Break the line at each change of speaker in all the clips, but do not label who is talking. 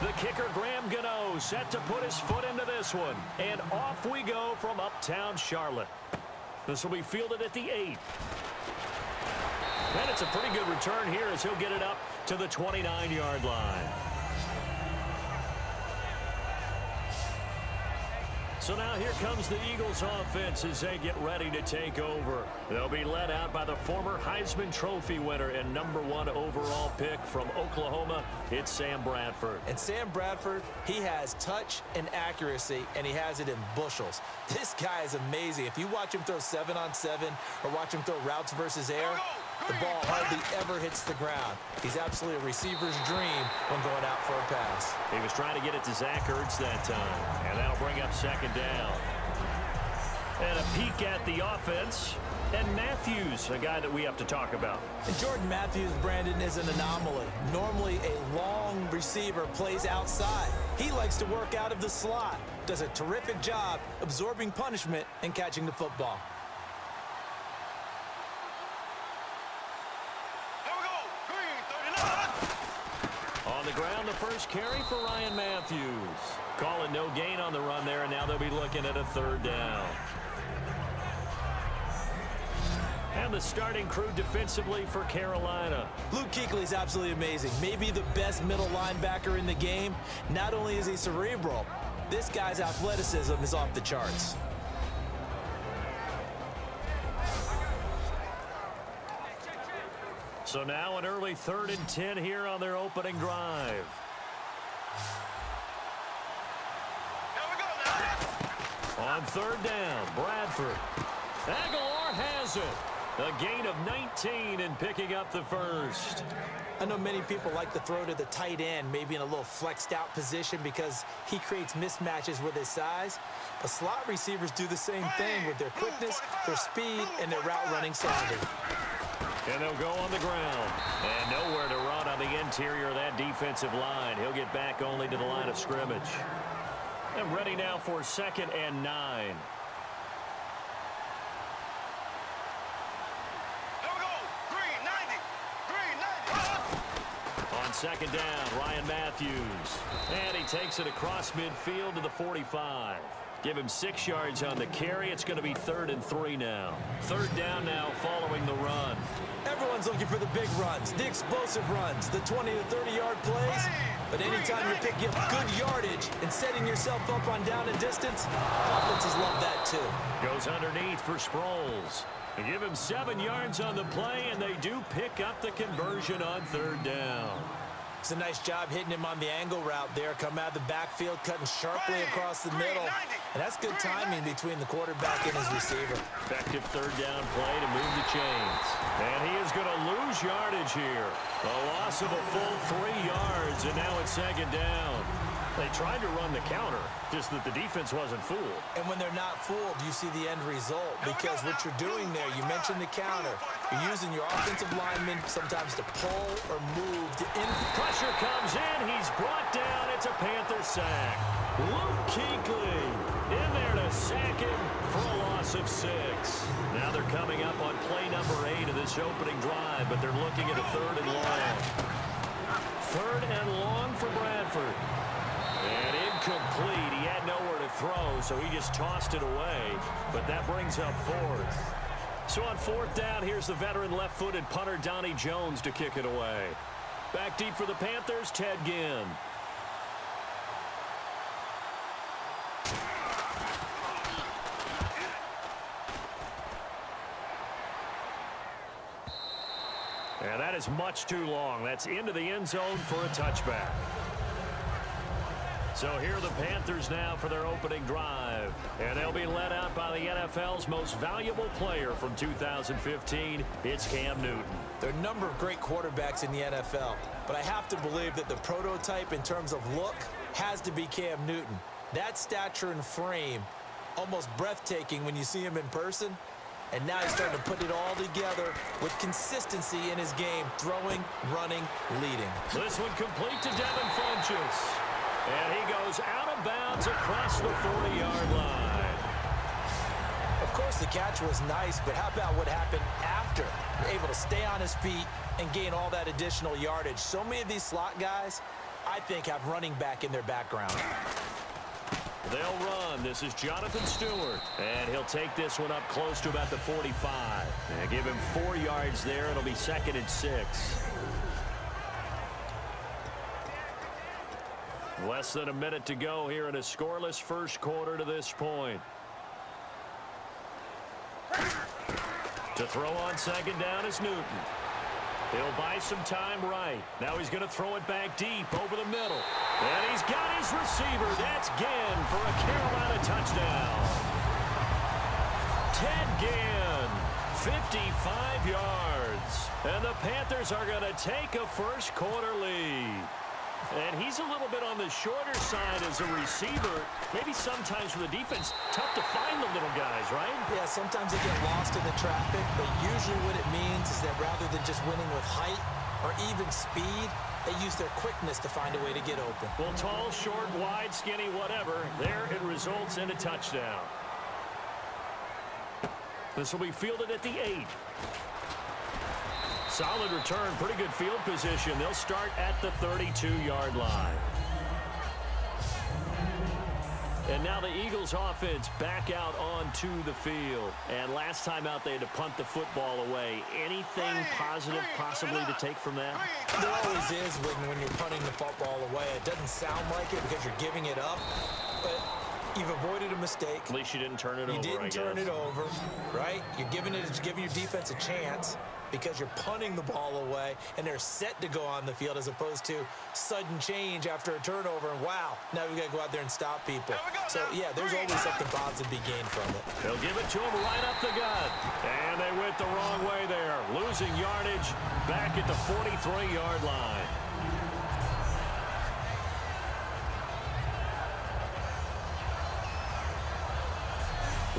The kicker, Graham Gano, set to put his foot into this one. And off we go from uptown Charlotte. This will be fielded at the 8. And it's a pretty good return here as he'll get it up to the 29-yard line. So now here comes the Eagles offense as they get ready to take over. They'll be led out by the former Heisman Trophy winner and #1 overall pick from Oklahoma. It's Sam Bradford.
And Sam Bradford, he has touch and accuracy, and he has it in bushels. This guy is amazing. If you watch him throw 7-on-7 or watch him throw routes versus air, the ball hardly ever hits the ground. He's absolutely a receiver's dream when going out for a pass.
He was trying to get it to Zach Ertz that time, and that'll bring up second down. And a peek at the offense. And Matthews, a guy that we have to talk about.
And Jordan Matthews, Brandon, is an anomaly. Normally, a long receiver plays outside. He likes to work out of the slot. Does a terrific job absorbing punishment and catching the football.
On the ground, the first carry for Ryan Matthews. Calling no gain on the run there, and now they'll be looking at a third down. And the starting crew defensively for Carolina.
Luke Kuechly is absolutely amazing. Maybe the best middle linebacker in the game. Not only is he cerebral, this guy's athleticism is off the charts.
So now an early 3rd and 10 here on their opening drive. On 3rd down, Bradford. Aguilar has it. A gain of 19 and picking up the first.
I know many people like to throw to the tight end, maybe in a little flexed out position because he creates mismatches with his size. But slot receivers do the same thing with their quickness, their speed, and their route running savvy.
And they'll go on the ground. And nowhere to run on the interior of that defensive line. He'll get back only to the line of scrimmage. And ready now for 2nd and 9. On 2nd down, Ryan Matthews. And he takes it across midfield to the 45. Give him 6 yards on the carry. It's going to be 3rd and 3 now. 3rd down now following the run.
Everyone's looking for the big runs, the explosive runs, the 20 to 30-yard plays. But anytime you're picking up good yardage and setting yourself up on down and distance, offenses love that too.
Goes underneath for Sproles. They give him 7 yards on the play, and they do pick up the conversion on 3rd down.
It's a nice job hitting him on the angle route there. Come out of the backfield, cutting sharply across the middle. And that's good timing between the quarterback and his receiver.
Effective 3rd down play to move the chains. And he is going to lose yardage here. A loss of a full 3 yards, and now it's 2nd down. They tried to run the counter, just that the defense wasn't fooled.
And when they're not fooled, you see the end result. Because what you're doing there, you mentioned the counter. You're using your offensive linemen sometimes to pull or move to
Pressure comes in. He's brought down. It's a Panther sack. Luke Kuechly in there to sack him for a loss of 6. Now they're coming up on play number 8 of this opening drive, but they're looking at a 3rd and long. 3rd and long for Bradford. And incomplete. He had nowhere to throw, so he just tossed it away. But that brings up 4th. So on 4th down, here's the veteran left-footed punter Donnie Jones to kick it away. Back deep for the Panthers, Ted Ginn. And that is much too long. That's into the end zone for a touchback. So here are the Panthers now for their opening drive. And they'll be led out by the NFL's most valuable player from 2015. It's Cam Newton.
There are a number of great quarterbacks in the NFL, but I have to believe that the prototype in terms of look has to be Cam Newton. That stature and frame, almost breathtaking when you see him in person. And now he's starting to put it all together with consistency in his game, throwing, running, leading.
This one complete to Devin Funchess. And he goes out of bounds across the 40-yard line.
Of course, the catch was nice, but how about what happened after? Able to stay on his feet and gain all that additional yardage. So many of these slot guys, I think, have running back in their background.
They'll run. This is Jonathan Stewart. And he'll take this one up close to about the 45. And give him 4 yards there. It'll be 2nd and 6. Less than a minute to go here in a scoreless first quarter to this point. To throw on 2nd down is Newton. He'll buy some time right. Now he's going to throw it back deep over the middle. And he's got his receiver. That's Ginn for a Carolina touchdown. Ted Ginn, 55 yards. And the Panthers are going to take a first quarter lead. And he's a little bit on the shorter side as a receiver. Maybe sometimes for the defense, tough to find the little guys, right?
Yeah, sometimes they get lost in the traffic, but usually what it means is that rather than just winning with height or even speed, they use their quickness to find a way to get open.
Well, tall, short, wide, skinny, whatever, there it results in a touchdown. This will be fielded at the 8. Solid return, pretty good field position. They'll start at the 32-yard line. And now the Eagles offense back out onto the field. And last time out, they had to punt the football away. Anything positive possibly to take from that?
There always is when you're punting the football away. It doesn't sound like it because you're giving it up, but you've avoided a mistake.
At least you didn't turn it over,
You didn't turn it over, right? You're giving your defense a chance because you're punting the ball away, and they're set to go on the field as opposed to sudden change after a turnover, and wow, now we got to go out there and stop people. So, yeah, there's always something positive to be gained from it.
They'll give it to him right up the gut. And they went the wrong way there. Losing yardage back at the 43-yard line.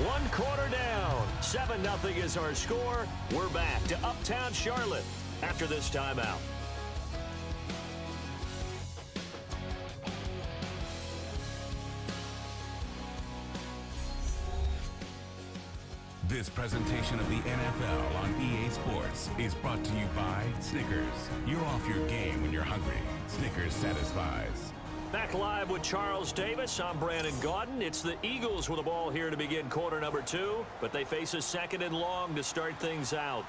One quarter down. 7-0 is our score. We're back to Uptown Charlotte after this timeout.
This presentation of the NFL on EA Sports is brought to you by Snickers. You're off your game when you're hungry. Snickers satisfies.
Back live with Charles Davis. I'm Brandon Gaudin. It's the Eagles with the ball here to begin quarter number 2, but they face a 2nd and long to start things out.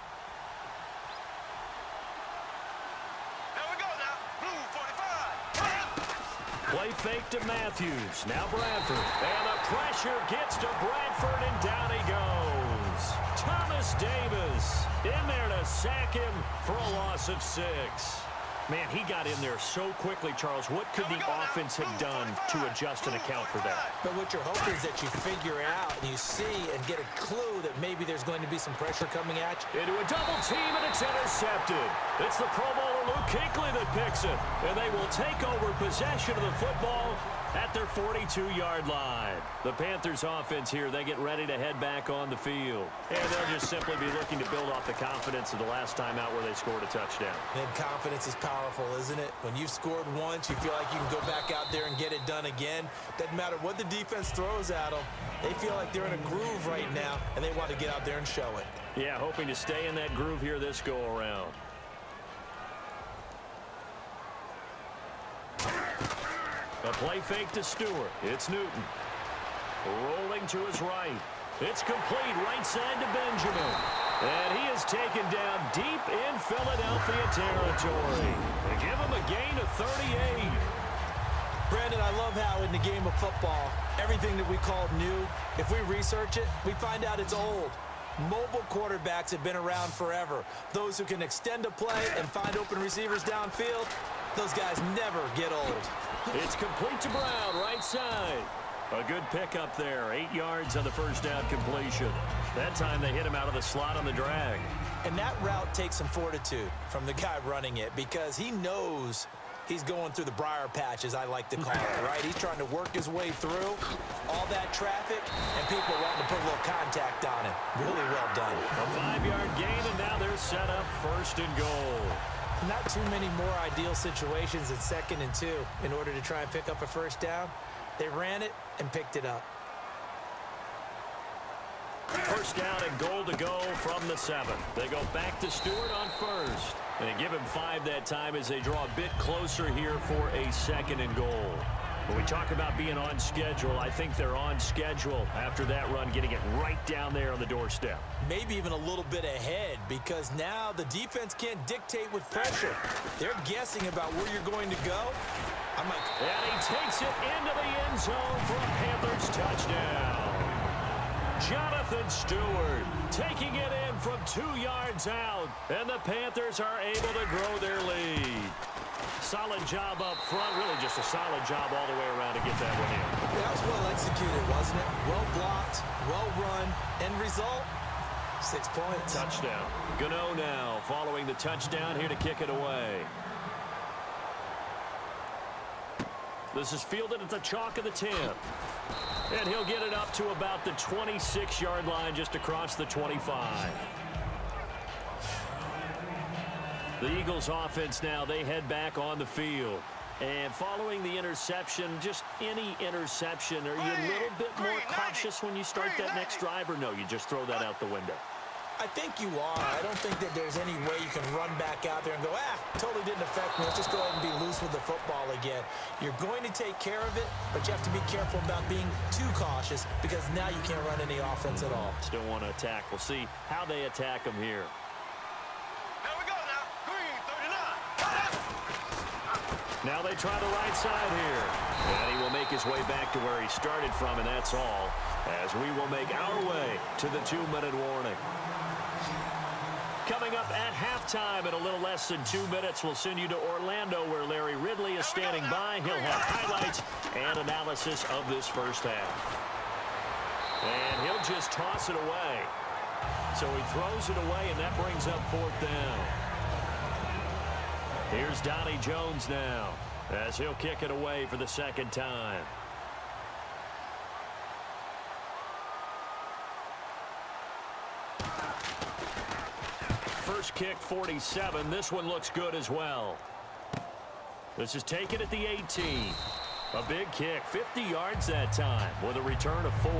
There we go now. Blue 45.
Play fake to Matthews. Now Bradford. And the pressure gets to Bradford, and down he goes. Thomas Davis in there to sack him for a loss of 6. Man, he got in there so quickly, Charles. What could the offense have done to adjust and account for that?
But what you're hoping is that you figure out and you see and get a clue that maybe there's going to be some pressure coming at you.
Into a double team, and it's intercepted. It's the Pro Bowler Luke Kuechly that picks it. And they will take over possession of the football at their 42-yard line. The Panthers offense here, they get ready to head back on the field. And they'll just simply be looking to build off the confidence of the last time out where they scored a touchdown.
And confidence is powerful, isn't it? When you've scored once, you feel like you can go back out there and get it done again. Doesn't matter what the defense throws at them. They feel like they're in a groove right now, and they want to get out there and show it.
Yeah, hoping to stay in that groove here this go-around. A play fake to Stewart. It's Newton. Rolling to his right. It's complete right side to Benjamin. And he is taken down deep in Philadelphia territory. They give him a gain of 38.
Brandon, I love how in the game of football, everything that we call new, if we research it, we find out it's old. Mobile quarterbacks have been around forever. Those who can extend a play and find open receivers downfield, those guys never get old.
It's complete to Brown, right side. A good pickup there. 8 yards on the first down completion. That time they hit him out of the slot on the drag.
And that route takes some fortitude from the guy running it because he knows he's going through the briar patch, as I like to call it, right? He's trying to work his way through all that traffic, and people wanting to put a little contact on him. Really well done.
A 5-yard gain, and now they're set up 1st and goal.
Not too many more ideal situations at 2nd and 2 in order to try and pick up a first down. They ran it and picked it up.
First down and goal to go from the 7. They go back to Stewart on first. They give him 5 that time as they draw a bit closer here for a 2nd and goal. When we talk about being on schedule, I think they're on schedule after that run, getting it right down there on the doorstep.
Maybe even a little bit ahead, because now the defense can't dictate with pressure. They're guessing about where you're going to go.
And he takes it into the end zone for a Panthers touchdown. Jonathan Stewart taking it in from 2 yards out, and the Panthers are able to grow their lead. Solid job up front, really just a solid job all the way around to get that one in.
That was well executed, wasn't it? Well blocked, well run, end result, 6 points.
Touchdown. Gano now following the touchdown here to kick it away. This is fielded at the chalk of the 10. And he'll get it up to about the 26-yard line, just across the 25. The Eagles offense now, they head back on the field. And following the interception, just any interception, are you a little bit more cautious when you start that next drive, or no, you just throw that out the window?
I think you are. I don't think that there's any way you can run back out there and go, totally didn't affect me. Let's just go ahead and be loose with the football again. You're going to take care of it, but you have to be careful about being too cautious, because now you can't run any offense at all.
Still want to attack. We'll see how they attack them here.
There we go now. Green, 39.
Now they try the right side here. And he will make his way back to where he started from, and that's all, as we will make our way to the 2-minute warning. Coming up at halftime in a little less than 2 minutes, we'll send you to Orlando, where Larry Ridley is standing by. He'll have highlights and analysis of this first half. And he'll just toss it away. So he throws it away, and that brings up 4th down. Here's Donnie Jones now, as he'll kick it away for the 2nd time. First kick, 47. This one looks good as well. This is taken at the 18. A big kick, 50 yards that time, with a return of 4.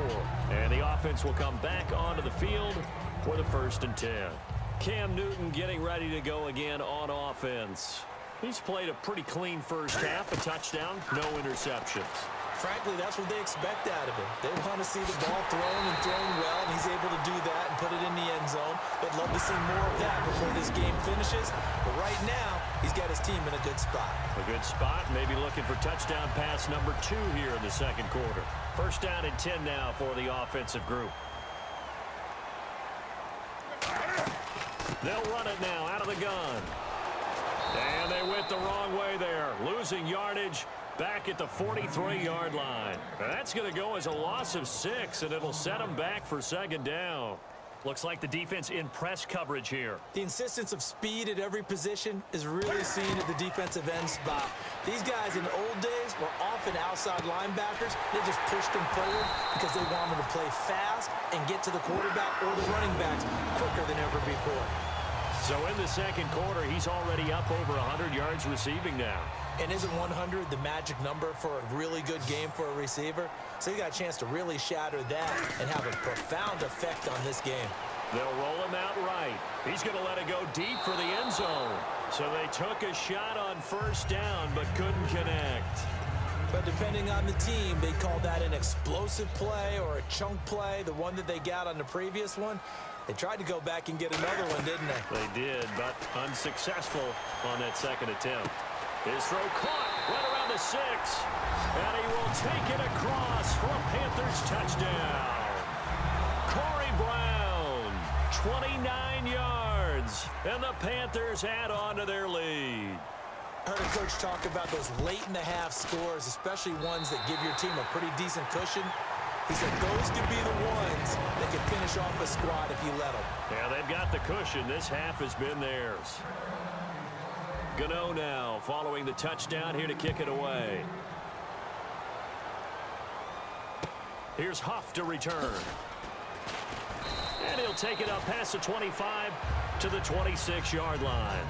And the offense will come back onto the field for the 1st and 10. Cam Newton getting ready to go again on offense. He's played a pretty clean first half, a touchdown, no interceptions.
Frankly, that's what they expect out of him. They want to see the ball thrown and thrown well, and he's able to do that and put it in the end zone. They'd love to see more of that before this game finishes. But right now, he's got his team in a good spot.
A good spot, maybe looking for touchdown pass number 2 here in the 2nd quarter. First down and 10 now for the offensive group. They'll run it now out of the gun. And they went the wrong way there, losing yardage back at the 43-yard line. That's going to go as a loss of 6, and it'll set them back for 2nd down. Looks like the defense in press coverage here.
The insistence of speed at every position is really seen at the defensive end spot. These guys in the old days were often outside linebackers. They just pushed them forward because they wanted to play fast and get to the quarterback or the running backs quicker than ever before.
So in the 2nd quarter, he's already up over 100 yards receiving now.
And isn't 100 the magic number for a really good game for a receiver? So you got a chance to really shatter that and have a profound effect on this game.
They'll roll him out right. He's going to let it go deep for the end zone. So they took a shot on 1st down but couldn't connect.
But depending on the team, they call that an explosive play or a chunk play, the one that they got on the previous one. They tried to go back and get another one, didn't they?
They did, but unsuccessful on that 2nd attempt. His throw caught right around the 6. And he will take it across for a Panthers touchdown. Corey Brown, 29 yards. And the Panthers add on to their lead.
I heard a coach talk about those late-in-the-half scores, especially ones that give your team a pretty decent cushion. He said those could be the ones that could finish off a squad if you let them.
Yeah, they've got the cushion. This half has been theirs. Gano now following the touchdown here to kick it away. Here's Huff to return. And he'll take it up past the 25 to the 26-yard line.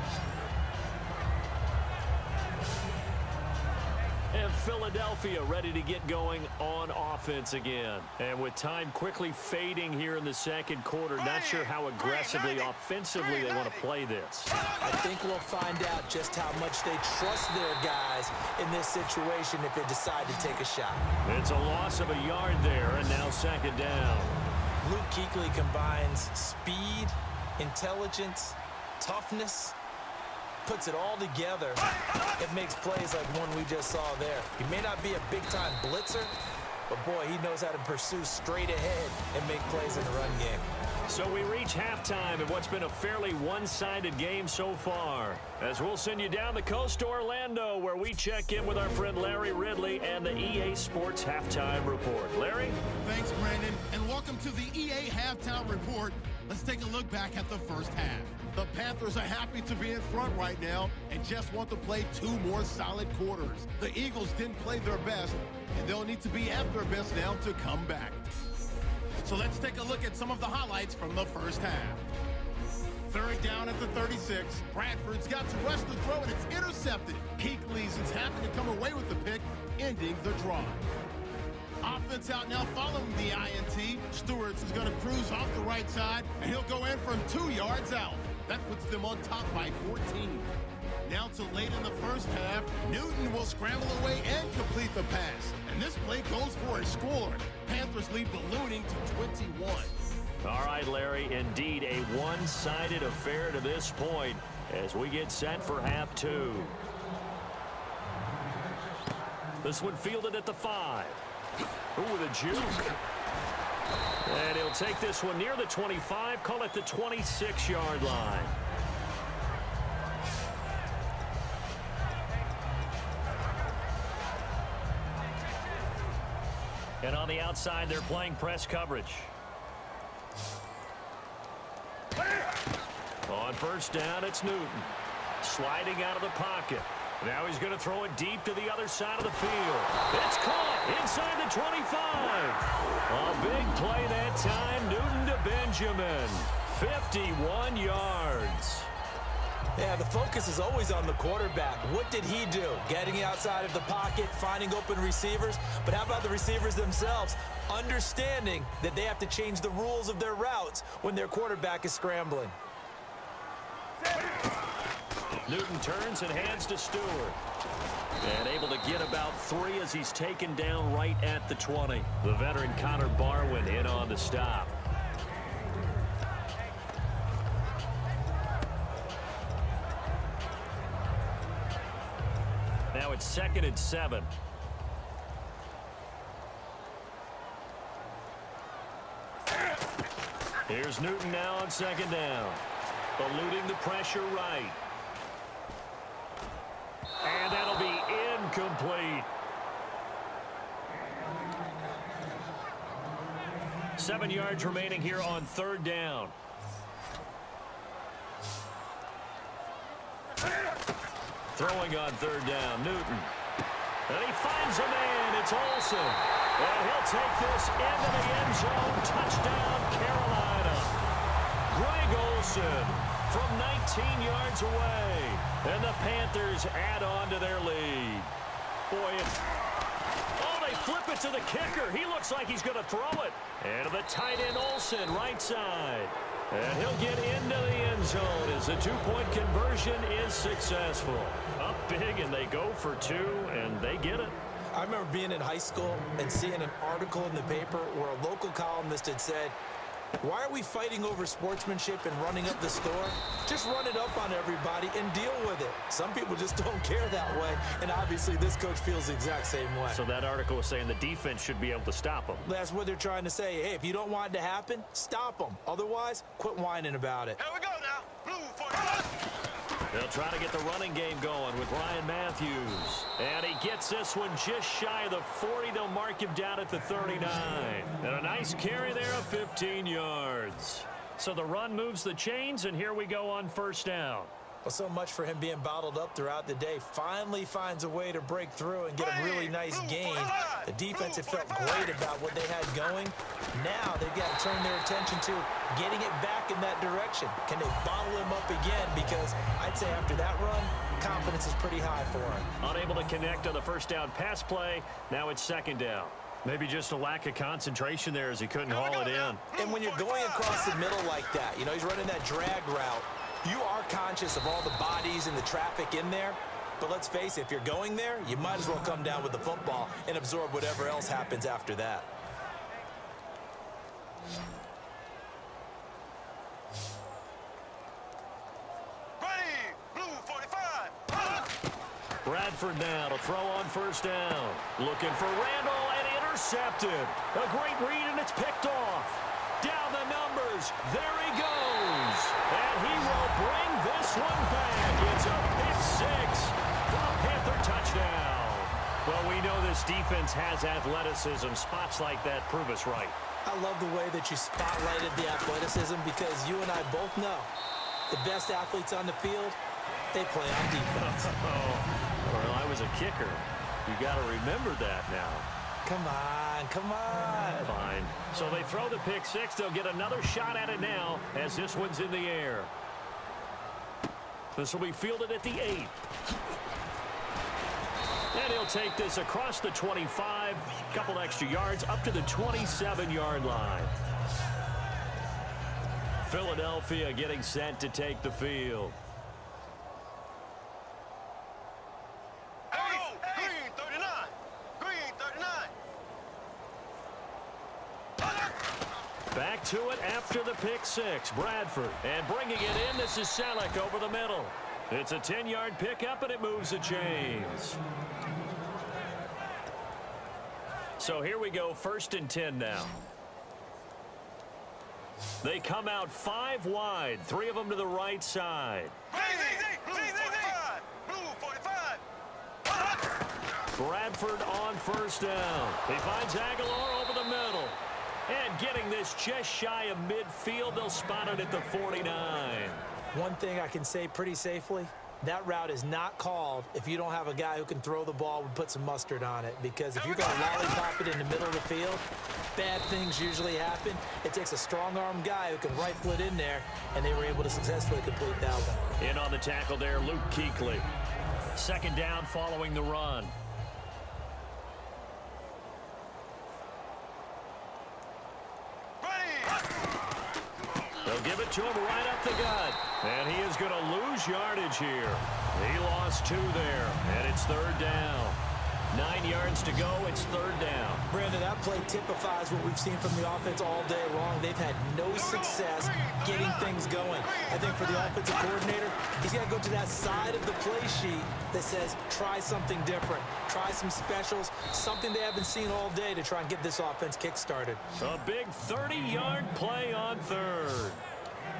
And Philadelphia ready to get going on offense again. And with time quickly fading here in the second quarter, not sure how aggressively, offensively they want to play this.
I think we'll find out just how much they trust their guys in this situation if they decide to take a shot.
It's a loss of a yard there, and now second down.
Luke Kuechly combines speed, intelligence, toughness, puts it all together. It makes plays like one we just saw there. He may not be a big-time blitzer, but boy, he knows how to pursue straight ahead and make plays in the run game.
So we reach halftime in what's been a fairly one-sided game so far. As we'll send you down the coast to Orlando, where we check in with our friend Larry Ridley and the EA Sports Halftime Report. Larry?
Thanks, Brandon, and welcome to the EA Halftime Report. Let's take a look back at the first half. The Panthers are happy to be in front right now and just want to play 2 more solid quarters. The Eagles didn't play their best, and they'll need to be at their best now to come back. So let's take a look at some of the highlights from the first half. Third down at the 36. Bradford's got to rush the throw, and it's intercepted. Kuechly's is happy to come away with the pick, ending the drive. Offense out now following the INT. Stewart's is going to cruise off the right side, and he'll go in from 2 yards out. That puts them on top by 14. Now to late in the first half, Newton will scramble away and complete the pass. And this play goes for a score. Panthers lead ballooning to 21.
All right, Larry, indeed a one-sided affair to this point as we get set for half 2. This one fielded at the 5. Ooh, with a juke. And he'll take this one near the 25, call it the 26-yard line. And on the outside, they're playing press coverage. On first down, it's Newton. Sliding out of the pocket. Now he's going to throw it deep to the other side of the field. It's caught inside the 25. A big play that time. Newton to Benjamin. 51 yards.
Yeah, the focus is always on the quarterback. What did he do? Getting outside of the pocket, finding open receivers. But how about the receivers themselves? Understanding that they have to change the rules of their routes when their quarterback is scrambling.
Newton turns and hands to Stewart. And able to get about 3 as he's taken down right at the 20. The veteran Connor Barwin in on the stop. Now it's 2nd and 7. Here's Newton now on 2nd down. Eluding the pressure right. And that'll be incomplete. 7 yards remaining here on 3rd down. Throwing on 3rd down, Newton. And he finds a man. It's Olsen. And he'll take this into the end zone. Touchdown, Carolina. Greg Olsen from 19 yards away. And the Panthers add on to their lead. Boy, it's... Oh, they flip it to the kicker. He looks like he's going to throw it. And to the tight end, Olsen, right side. And he'll get into the end zone as the 2-point conversion is successful. Up big, and they go for 2, and they get it.
I remember being in high school and seeing an article in the paper where a local columnist had said, why are we fighting over sportsmanship and running up the score? Just run it up on everybody and deal with it. Some people just don't care that way, and obviously this coach feels the exact same way.
So that article was saying the defense should be able to stop them.
That's what they're trying to say. Hey, if you don't want it to happen, stop them. Otherwise, quit whining about it.
Here we go now. Blue for us.
They'll try to get the running game going with Ryan Matthews. And he gets this one just shy of the 40. They'll mark him down at the 39. And a nice carry there of 15 yards. So the run moves the chains, and here we go on first down.
Well, so much for him being bottled up throughout the day. Finally finds a way to break through and get a really nice gain. The defense had felt great about what they had going. Now they've got to turn their attention to getting it back in that direction. Can they bottle him up again? Because I'd say after that run, confidence is pretty high for him.
Unable to connect on the first down pass play. Now it's second down. Maybe just a lack of concentration there as he couldn't haul it in.
And when you're going across the middle like that, you know, he's running that drag route, you are conscious of all the bodies and the traffic in there. But let's face it, if you're going there, you might as well come down with the football and absorb whatever else happens after that.
Bradford now to throw on first down. Looking for Randall, and intercepted. A great read, and it's picked off. Down the numbers. There he goes. And he will bring this one back. It's a pick six for a Panther touchdown. Well, we know this defense has athleticism. Spots like that prove us right.
I love the way that you spotlighted the athleticism because you and I both know the best athletes on the field, they play on defense.
Well, I was a kicker. You got to remember that now.
Come on, come on.
Fine. So they throw the pick six. They'll get another shot at it now as this one's in the air. This will be fielded at the 8. And he'll take this across the 25. Couple extra yards up to the 27-yard line. Philadelphia getting set to take the field. Back to it after the pick six. Bradford. And bringing it in, this is Selleck over the middle. It's a 10-yard pickup, and it moves the chains. So here we go, 1st and 10 now. They come out 5 wide, 3 of them to the right side. Bradford on first down. He finds Aguilar over the middle. And getting this just shy of midfield, they'll spot it at the 49.
One thing I can say pretty safely, that route is not called if you don't have a guy who can throw the ball and put some mustard on it. Because if you're going to lollipop it in the middle of the field, bad things usually happen. It takes a strong-arm guy who can rifle it in there, and they were able to successfully complete that one.
In on the tackle there, Luke Kuechly. 2nd down following the run. They'll give it to him right up the gut. And he is going to lose yardage here. He lost 2 there, and it's 3rd down. 9 yards to go, it's 3rd down.
Brandon, that play typifies what we've seen from the offense all day long. They've had no success getting things going. I think for the offensive coordinator, he's got to go to that side of the play sheet that says, try something different. Try some specials, something they haven't seen all day to try and get this offense kick-started.
A big 30-yard play on 3rd.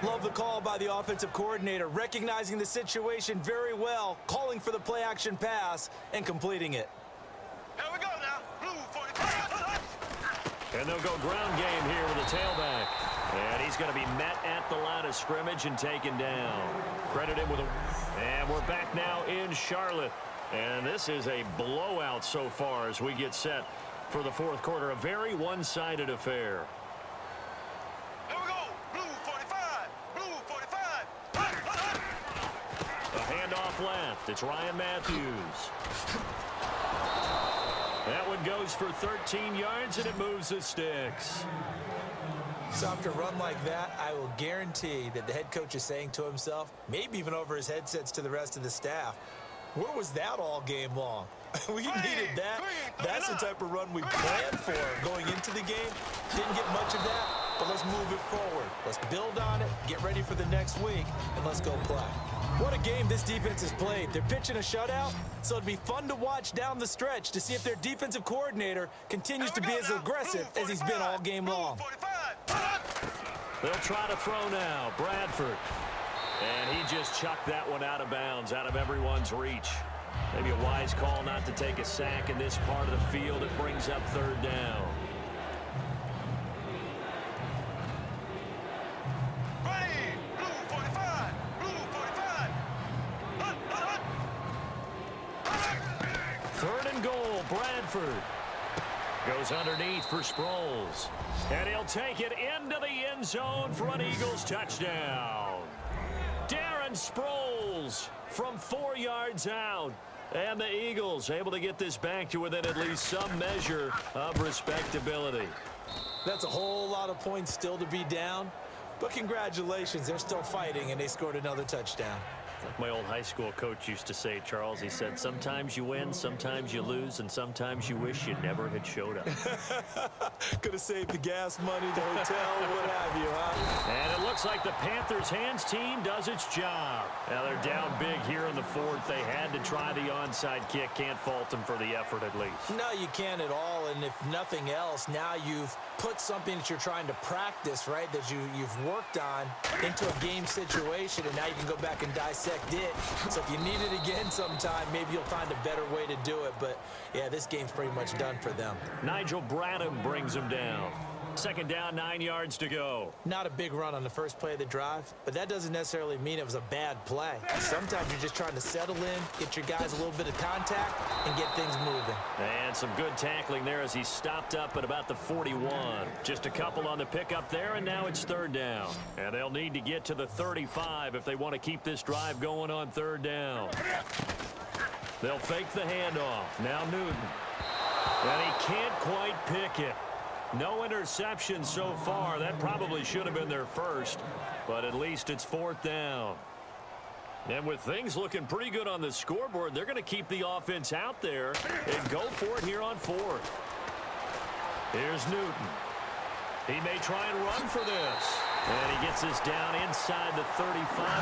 Love the call by the offensive coordinator, recognizing the situation very well, calling for the play-action pass, and completing it.
Here we go now. Blue 45.
And they'll go ground game here with a tailback. And he's going to be met at the line of scrimmage and taken down. Credit him with a... And we're back now in Charlotte. And this is a blowout so far as we get set for the 4th quarter. A very one-sided affair.
Here we go. Blue 45. Blue 45.
A handoff left. It's Ryan Matthews. That one goes for 13 yards, and it moves the sticks.
So after a run like that, I will guarantee that the head coach is saying to himself, maybe even over his headsets to the rest of the staff, where was that all game long? We needed that. That's the type of run we planned for going into the game. Didn't get much of that, but let's move it forward. Let's build on it, get ready for the next week, and let's go play. What a game this defense has played. They're pitching a shutout, so it'd be fun to watch down the stretch to see if their defensive coordinator continues to be as aggressive as he's been all game long.
They'll try to throw now. Bradford. And he just chucked that one out of bounds, out of everyone's reach. Maybe a wise call not to take a sack in this part of the field. It brings up 3rd down. Bradford. Goes underneath for Sproles. And he'll take it into the end zone for an Eagles touchdown. Darren Sproles from 4 yards out. And the Eagles able to get this back to within at least some measure of respectability.
That's a whole lot of points still to be down. But congratulations, they're still fighting, and they scored another touchdown.
Like my old high school coach used to say, Charles, he said, sometimes you win, sometimes you lose, and sometimes you wish you never had showed up.
Could have saved the gas money, the hotel, what have you, huh?
And it looks like the Panthers' hands team does its job. Now they're down big here in the fourth. They had to try the onside kick. Can't fault them for the effort at least.
No, you can't at all, and if nothing else, now you've put something that you're trying to practice, right, that you've worked on into a game situation, and now you can go back and dissect it. So if you need it again sometime, maybe you'll find a better way to do it. But, yeah, this game's pretty much done for them.
Nigel Bradham brings him down. Second down, 9 yards to go.
Not a big run on the first play of the drive, but that doesn't necessarily mean it was a bad play. Sometimes you're just trying to settle in, get your guys a little bit of contact, and get things moving.
And some good tackling there as he stopped up at about the 41. Just a couple on the pickup there, and now it's third down. And they'll need to get to the 35 if they want to keep this drive going on third down. They'll fake the handoff. Now Newton. And he can't quite pick it. No interception so far. That probably should have been their first, but at least it's fourth down. And with things looking pretty good on the scoreboard, they're going to keep the offense out there and go for it here on fourth. Here's Newton. He may try and run for this. And he gets this down inside the 35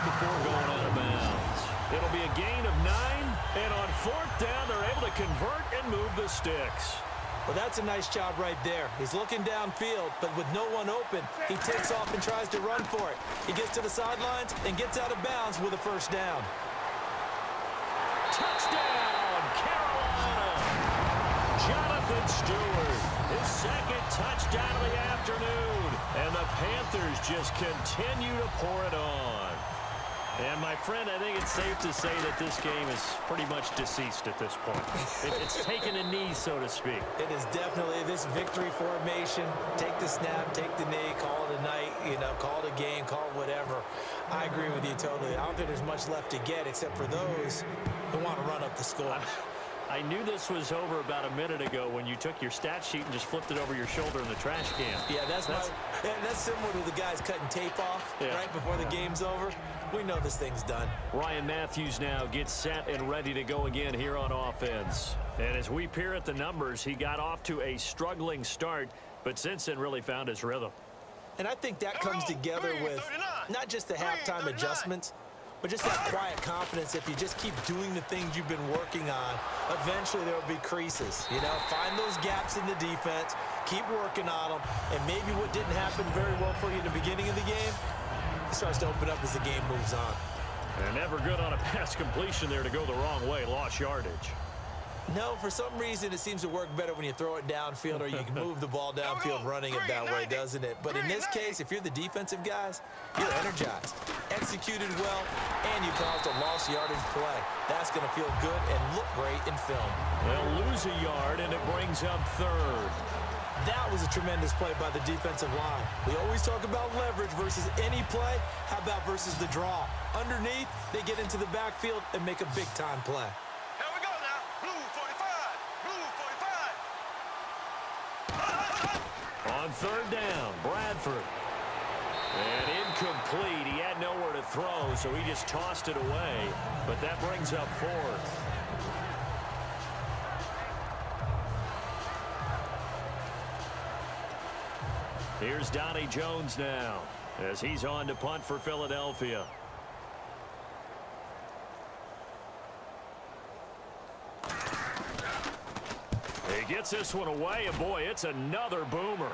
before going out of bounds. It'll be a gain of 9, and on fourth down, they're able to convert and move the sticks.
Well, that's a nice job right there. He's looking downfield, but with no one open, he takes off and tries to run for it. He gets to the sidelines and gets out of bounds with a first down.
Touchdown, Carolina! Jonathan Stewart, his second touchdown of the afternoon. And the Panthers just continue to pour it on. And, my friend, I think it's safe to say that this game is pretty much deceased at this point. It's taken a knee, so to speak.
It is definitely this victory formation. Take the snap, take the knee, call it a night, call it a game, call it whatever. I agree with you totally. I don't think there's much left to get except for those who want to run up the score.
I knew this was over about a minute ago when you took your stat sheet and just flipped it over your shoulder in the trash can.
Yeah, that's similar to the guys cutting tape off right before the game's over. We know this thing's done.
Ryan Matthews now gets set and ready to go again here on offense. And as we peer at the numbers, he got off to a struggling start, but since then really found his rhythm.
And I think that comes together with not just the halftime adjustments, but just that quiet confidence. If you just keep doing the things you've been working on, eventually there will be creases. Find those gaps in the defense, keep working on them, and maybe what didn't happen very well for you in the beginning of the game, it starts to open up as the game moves on.
And never good on a pass completion there to go the wrong way, lost yardage.
No, for some reason it seems to work better when you throw it downfield or you can move the ball downfield running it that way, doesn't it? But in this case, if you're the defensive guys, you're energized, executed well, and you caused a lost yardage play. That's going to feel good and look great in film.
They'll lose a yard, and it brings up third.
That was a tremendous play by the defensive line. We always talk about leverage versus any play. How about versus the draw? Underneath, they get into the backfield and make a big-time play.
Here we go now. Blue 45. Blue 45.
On third down, Bradford. And incomplete. He had nowhere to throw, so he just tossed it away. But that brings up fourth. Here's Donnie Jones now as he's on to punt for Philadelphia. He gets this one away, and boy, it's another boomer.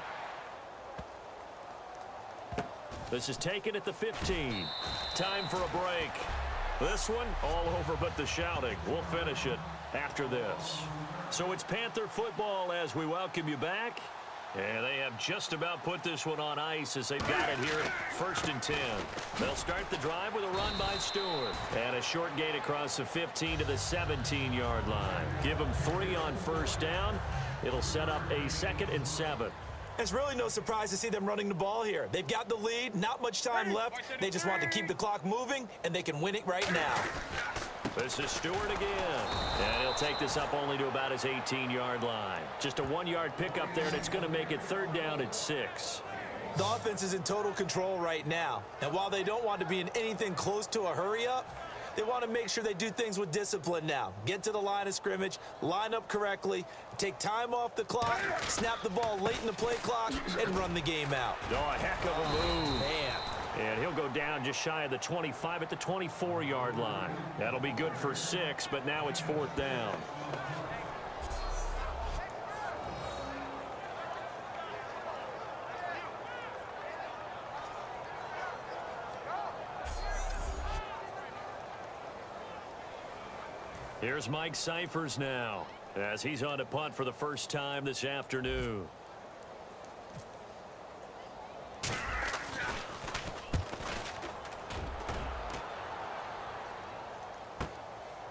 This is taken at the 15. Time for a break. This one all over but the shouting. We'll finish it after this. So it's Panther football as we welcome you back. And they have just about put this one on ice as they've got it here, 1st and 10. They'll start the drive with a run by Stewart. And a short gain across the 15 to the 17-yard line. Give them 3 on 1st down. It'll set up a 2nd and 7.
It's really no surprise to see them running the ball here. They've got the lead, not much time left. They just want to keep the clock moving, and they can win it right now.
This is Stewart again. And he'll take this up only to about his 18-yard line. Just a 1-yard pickup there, and it's going to make it 3rd down and 6.
The offense is in total control right now. And while they don't want to be in anything close to a hurry-up, they want to make sure they do things with discipline now. Get to the line of scrimmage, line up correctly, take time off the clock, snap the ball late in the play clock, and run the game out.
Oh, a heck of a move.
Man.
And he'll go down just shy of the 25 at the 24-yard line. That'll be good for 6, but now it's 4th down. Here's Mike Cyphers now, as he's on to punt for the first time this afternoon.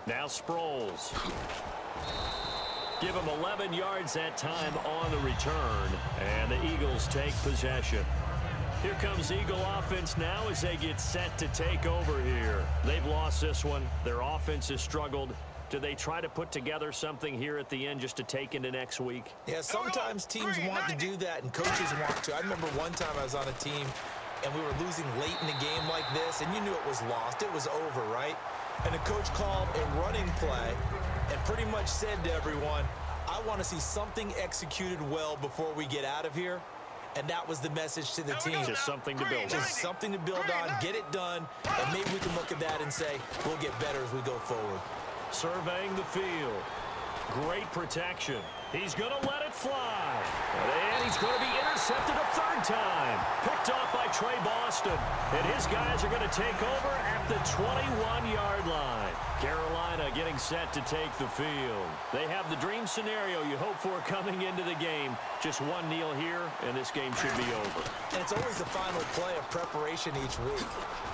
Now Sproles. Give him 11 yards that time on the return, and the Eagles take possession. Here comes Eagle offense now as they get set to take over here. They've lost this one. Their offense has struggled. Do they try to put together something here at the end just to take into next week?
Yeah, sometimes teams want to do that and coaches want to. I remember one time I was on a team and we were losing late in a game like this, and you knew it was lost. It was over, right? And the coach called a running play and pretty much said to everyone, I want to see something executed well before we get out of here. And that was the message to the team.
Just something to build on.
Just something to build on, get it done, and maybe we can look at that and say, we'll get better as we go forward.
Surveying the field. Great protection. He's going to let it fly. And he's going to be intercepted a 3rd time. Picked off by Trey Boston. And his guys are going to take over at the 21-yard line. Carolina getting set to take the field. They have the dream scenario you hope for coming into the game. Just one kneel here, and this game should be over.
And it's always the final play of preparation each week.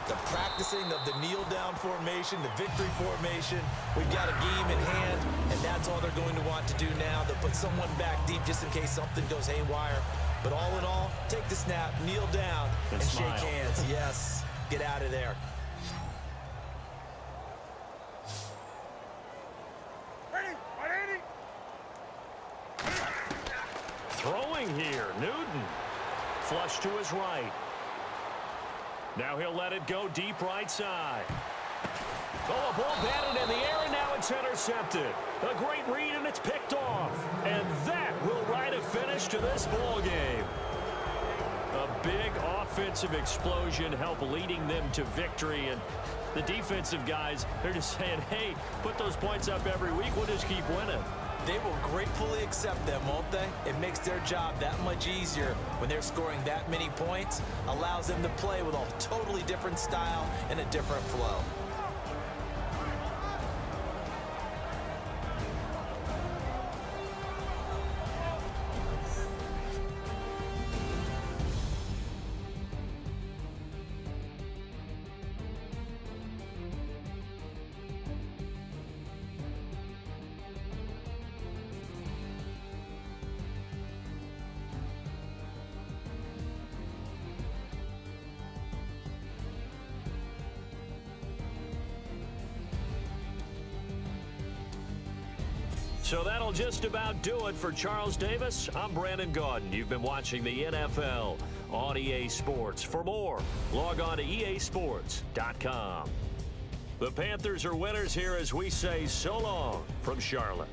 The practicing of the kneel-down formation, the victory formation. We've got a game in hand, and that's all they're going to want to do now. They'll put someone back deep just in case something goes haywire. But all in all, take the snap, kneel down, and shake hands. Yes, get out of there.
Throwing here, Newton. Flush to his right. Now he'll let it go deep right side. Oh, a ball batted in the air, and now it's intercepted. A great read, and it's picked off. And that will write a finish to this ball game. A big offensive explosion helped leading them to victory. And the defensive guys, they're just saying, hey, put those points up every week. We'll just keep winning.
They will gratefully accept them, won't they? It makes their job that much easier when they're scoring that many points. Allows them to play with a totally different style and a different flow.
So that'll just about do it for Charles Davis. I'm Brandon Gaudin. You've been watching the NFL on EA Sports. For more, log on to easports.com. The Panthers are winners here as we say so long from Charlotte.